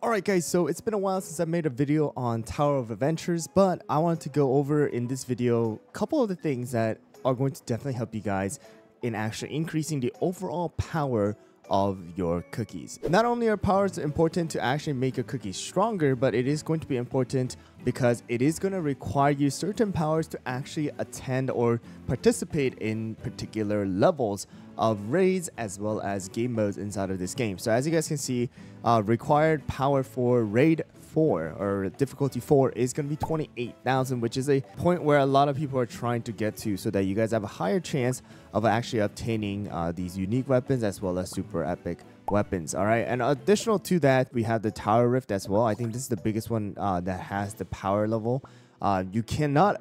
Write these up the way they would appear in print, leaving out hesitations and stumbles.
Alright guys, so it's been a while since I made a video on Tower of Adventures, but I wanted to go over in this video a couple of the things that are going to definitely help you guys in actually increasing the overall power of your cookies. Not only are powers important to actually make your cookies stronger, but it is going to be important because it is going to require you certain powers to actually attend or participate in particular levels of raids as well as game modes inside of this game. So as you guys can see, required power for raid 4 or difficulty 4 is going to be 28,000, which is a point where a lot of people are trying to get to so that you guys have a higher chance of actually obtaining these unique weapons as well as super epic weapons. All right, and additional to that, we have the Tower Rift as well. I think this is the biggest one that has the power level. You cannot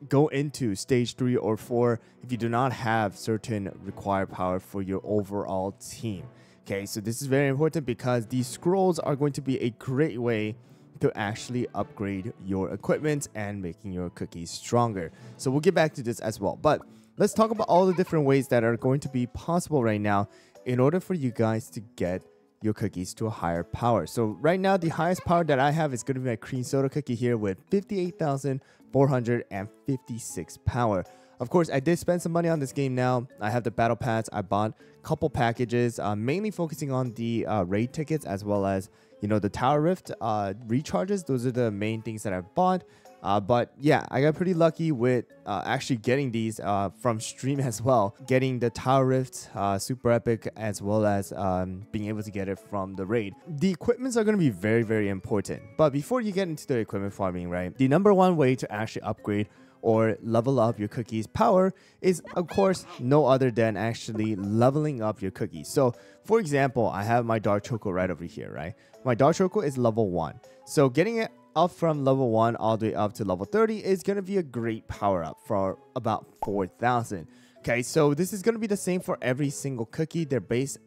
go into stage 3 or 4 if you do not have certain required power for your overall team. Okay, so this is very important because these scrolls are going to be a great way to actually upgrade your equipment and making your cookies stronger. So we'll get back to this as well, but let's talk about all the different ways that are going to be possible right now in order for you guys to get your cookies to a higher power. So right now, the highest power that I have is going to be my cream soda cookie here with 58,456 power. Of course, I did spend some money on this game now. I have the battle pass. I bought a couple packages, mainly focusing on the raid tickets as well as, you know, the Tower Rift recharges. Those are the main things that I bought. But yeah, I got pretty lucky with actually getting these from stream as well. Getting the Tower Rift super epic as well as being able to get it from the raid. The equipments are going to be very, very important. But before you get into the equipment farming, right, the number one way to actually upgrade or level up your cookies power is, of course, no other than actually leveling up your cookies. So for example, I have my dark choco right over here, right? My dark choco is level 1. So getting it up from level 1 all the way up to level 30 is going to be a great power up for about 4,000. Okay, so this is going to be the same for every single cookie. Their base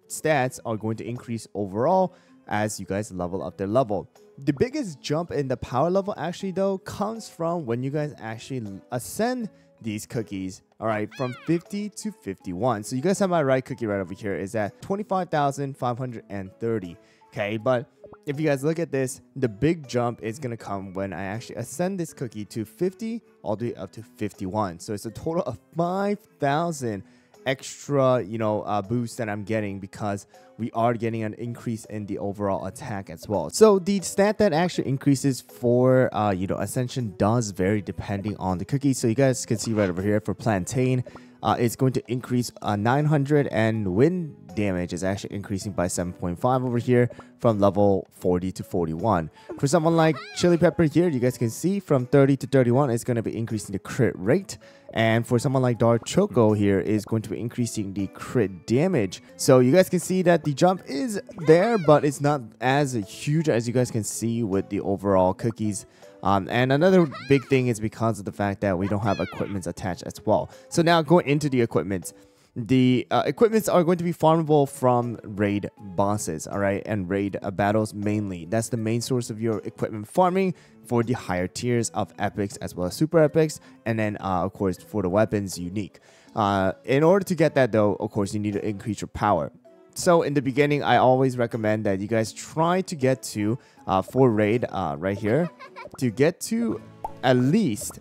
stats are going to increase overall as you guys level up their level. The biggest jump in the power level actually though comes from when you guys actually ascend these cookies, all right, from 50 to 51. So you guys have my right cookie right over here is at 25,530. Okay, but if you guys look at this, the big jump is going to come when I actually ascend this cookie to 50 all the way up to 51. So it's a total of 5,000 extra, you know, boost that I'm getting because we are getting an increase in the overall attack as well. So the stat that actually increases for, you know, ascension does vary depending on the cookie. So you guys can see right over here for plantain, it's going to increase 900 and wind damage is actually increasing by 7.5 over here from level 40 to 41. For someone like chili pepper here, you guys can see from 30 to 31 it's going to be increasing the crit rate. And for someone like dark choco here is going to be increasing the crit damage. So you guys can see that the jump is there, but it's not as huge as you guys can see with the overall cookies. And another big thing is because of the fact that we don't have equipments attached as well. So now going into the equipments. The equipments are going to be farmable from raid bosses, all right, and raid battles mainly. That's the main source of your equipment farming for the higher tiers of epics as well as super epics, and then of course for the weapons unique. In order to get that though, of course you need to increase your power. So in the beginning, I always recommend that you guys try to get to for raid right here to get to at least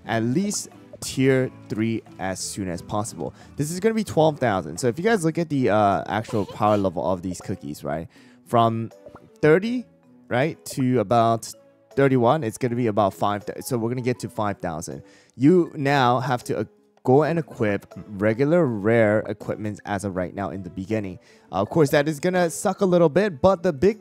tier 3 as soon as possible. This is going to be 12,000. So if you guys look at the actual power level of these cookies, right, from 30 right to about 31, it's going to be about 5,000. So we're going to get to 5,000. You now have to go and equip regular rare equipment as of right now in the beginning. Of course, that is going to suck a little bit, but the big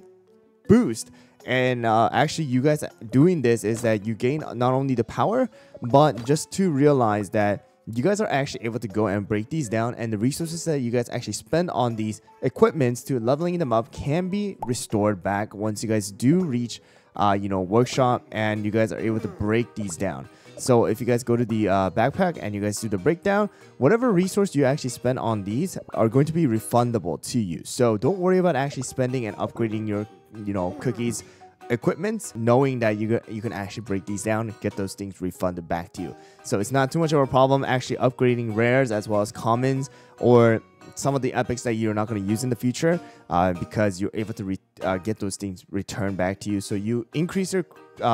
boost and actually you guys doing this is that you gain not only the power, but just to realize that you guys are actually able to go and break these down, and the resources that you guys actually spend on these equipments to leveling them up can be restored back once you guys do reach you know, workshop and you guys are able to break these down. So if you guys go to the backpack and you guys do the breakdown, whatever resource you actually spend on these are going to be refundable to you. So don't worry about actually spending and upgrading your, you know, cookies equipment, knowing that you can actually break these down and get those things refunded back to you. So it's not too much of a problem actually upgrading rares as well as commons or some of the epics that you're not going to use in the future because you're able to get those things returned back to you. So you increase your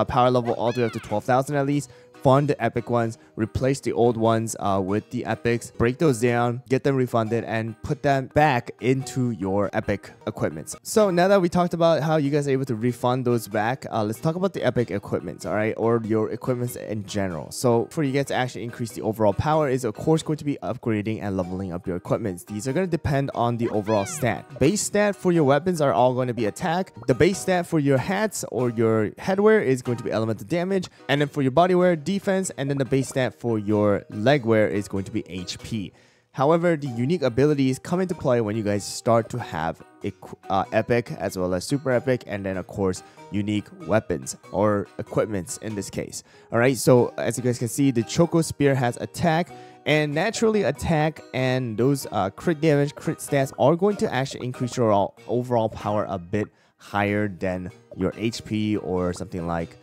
power level all the way up to 12,000 at least. Fund the epic ones, replace the old ones with the epics, break those down, get them refunded, and put them back into your epic equipments. So now that we talked about how you guys are able to refund those back, let's talk about the epic equipments, all right, or your equipments in general. So for you guys to actually increase the overall power is of course going to be upgrading and leveling up your equipments. These are going to depend on the overall stat. Base stat for your weapons are all going to be attack. The base stat for your hats or your headwear is going to be elemental damage, and then for your bodywear, defense, and then the base stat for your legwear is going to be HP. However, the unique abilities come into play when you guys start to have epic as well as super epic, and then of course unique weapons or equipments in this case. All right, so as you guys can see, the Choco Spear has attack, and naturally attack and those crit damage, crit stats are going to actually increase your overall power a bit higher than your HP or something like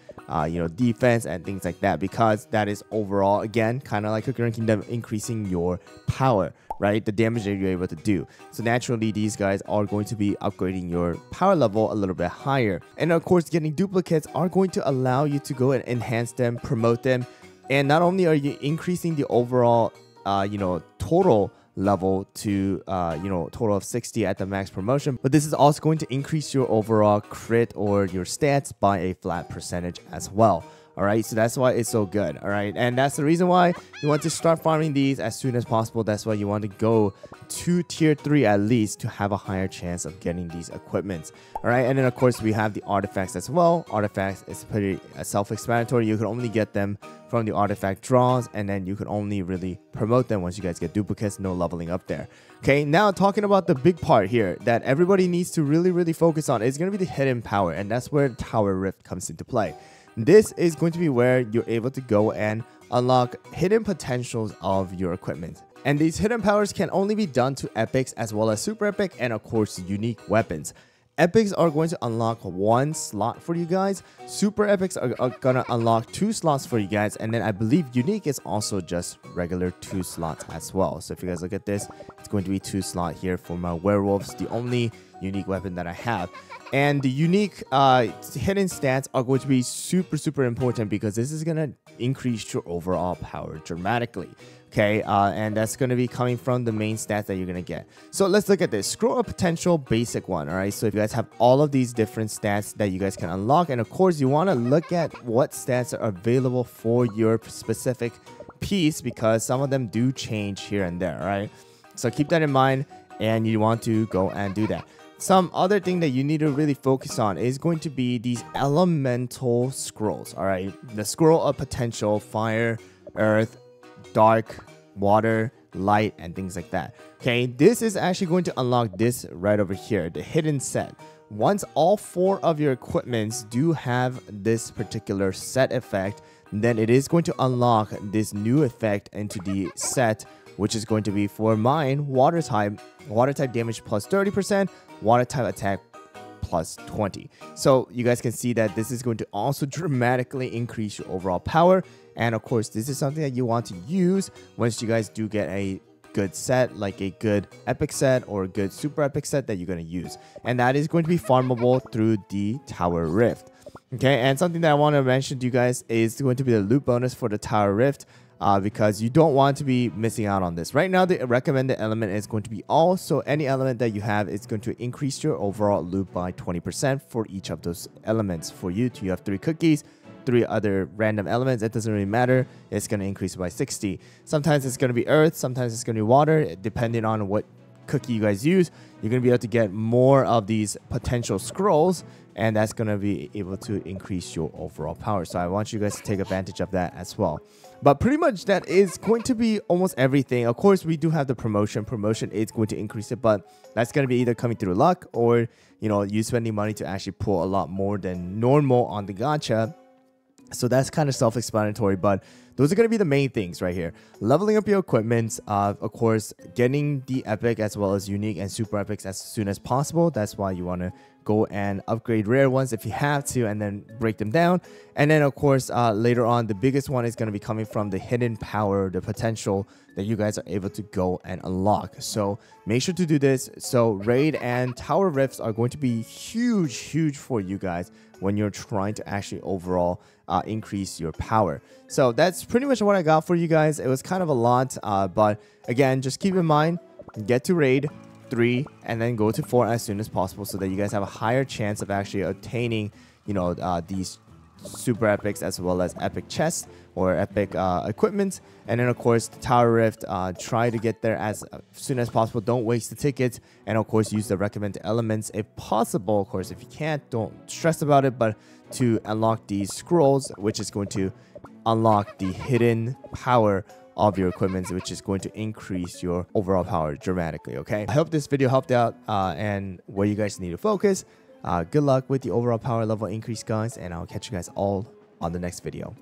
defense and things like that, because that is overall, again, kind of like a Current Kingdom, increasing your power, right? The damage that you're able to do. So naturally, these guys are going to be upgrading your power level a little bit higher. And of course, getting duplicates are going to allow you to go and enhance them, promote them. And not only are you increasing the overall, total level to total of 60 at the max promotion, but this is also going to increase your overall crit or your stats by a flat percentage as well. All right, so that's why it's so good. All right, and that's the reason why you want to start farming these as soon as possible. That's why you want to go to tier 3 at least to have a higher chance of getting these equipments. All right, and then of course we have the artifacts as well. Artifacts is pretty self-explanatory. You can only get them from the artifact draws, and then you can only really promote them once you guys get duplicates. No leveling up there. Okay, now talking about the big part here that everybody needs to really focus on is going to be the hidden power, and that's where Tower Rift comes into play. This is going to be where you're able to go and unlock hidden potentials of your equipment. And these hidden powers can only be done to epics as well as super epic, and of course unique weapons. Epics are going to unlock 1 slot for you guys. Super epics are going to unlock 2 slots for you guys. And then I believe unique is also just regular 2 slots as well. So if you guys look at this, it's going to be 2 slot here for my werewolves, the only unique weapon that I have. And the unique hidden stats are going to be super important, because this is going to increase your overall power dramatically. Okay, and that's going to be coming from the main stats that you're going to get. So let's look at this. Scroll up potential basic one. All right, so if you guys have all of these different stats that you guys can unlock, and of course you want to look at what stats are available for your specific piece, because some of them do change here and there. All right, so keep that in mind, and you want to go and do that. Some other thing that you need to really focus on is going to be these elemental scrolls. All right, the scroll of potential, fire, earth, dark, water, light, and things like that. Okay, this is actually going to unlock this right over here, the hidden set. Once all 4 of your equipments do have this particular set effect, then it is going to unlock this new effect into the set, which is going to be, for mine, water type damage plus 30%, water type attack plus 20. So you guys can see that this is going to also dramatically increase your overall power. And of course, this is something that you want to use once you guys do get a good set, like a good epic set or a good super epic set that you're going to use. And that is going to be farmable through the Tower Rift. Okay, and something that I want to mention to you guys is going to be the loot bonus for the Tower Rift. Because you don't want to be missing out on this. Right now, the recommended element is going to be all. So any element that you have is going to increase your overall loot by 20% for each of those elements. For you have 3 cookies, 3 other random elements. It doesn't really matter. It's going to increase by 60. Sometimes it's going to be earth. Sometimes it's going to be water. Depending on what cookie you guys use, you're going to be able to get more of these potential scrolls. And that's going to be able to increase your overall power. So I want you guys to take advantage of that as well. But pretty much that is going to be almost everything. Of course, we do have the promotion. Promotion is going to increase it, but that's going to be either coming through luck or, you spending money to actually pull a lot more than normal on the gacha. So that's kind of self-explanatory, but those are going to be the main things right here. Leveling up your equipment, of course, getting the epic as well as unique and super epics as soon as possible. That's why you want to go and upgrade rare ones if you have to, and then break them down. And then of course, later on, the biggest one is going to be coming from the hidden power, the potential that you guys are able to go and unlock. So make sure to do this. So raid and tower rifts are going to be huge for you guys when you're trying to actually overall increase your power. So that's pretty much what I got for you guys. It was kind of a lot, but again, just keep in mind, get to raid 3 and then go to 4 as soon as possible, so that you guys have a higher chance of actually obtaining, you know, these super epics as well as epic chests or epic equipment. And then of course the tower rift, try to get there as soon as possible. Don't waste the tickets, and of course use the recommended elements if possible. Of course, if you can't, don't stress about it, but to unlock these scrolls, which is going to unlock the hidden power of your equipment, which is going to increase your overall power dramatically. Okay, I hope this video helped out and where you guys need to focus. Good luck with the overall power level increase, guys, and I'll catch you guys all on the next video.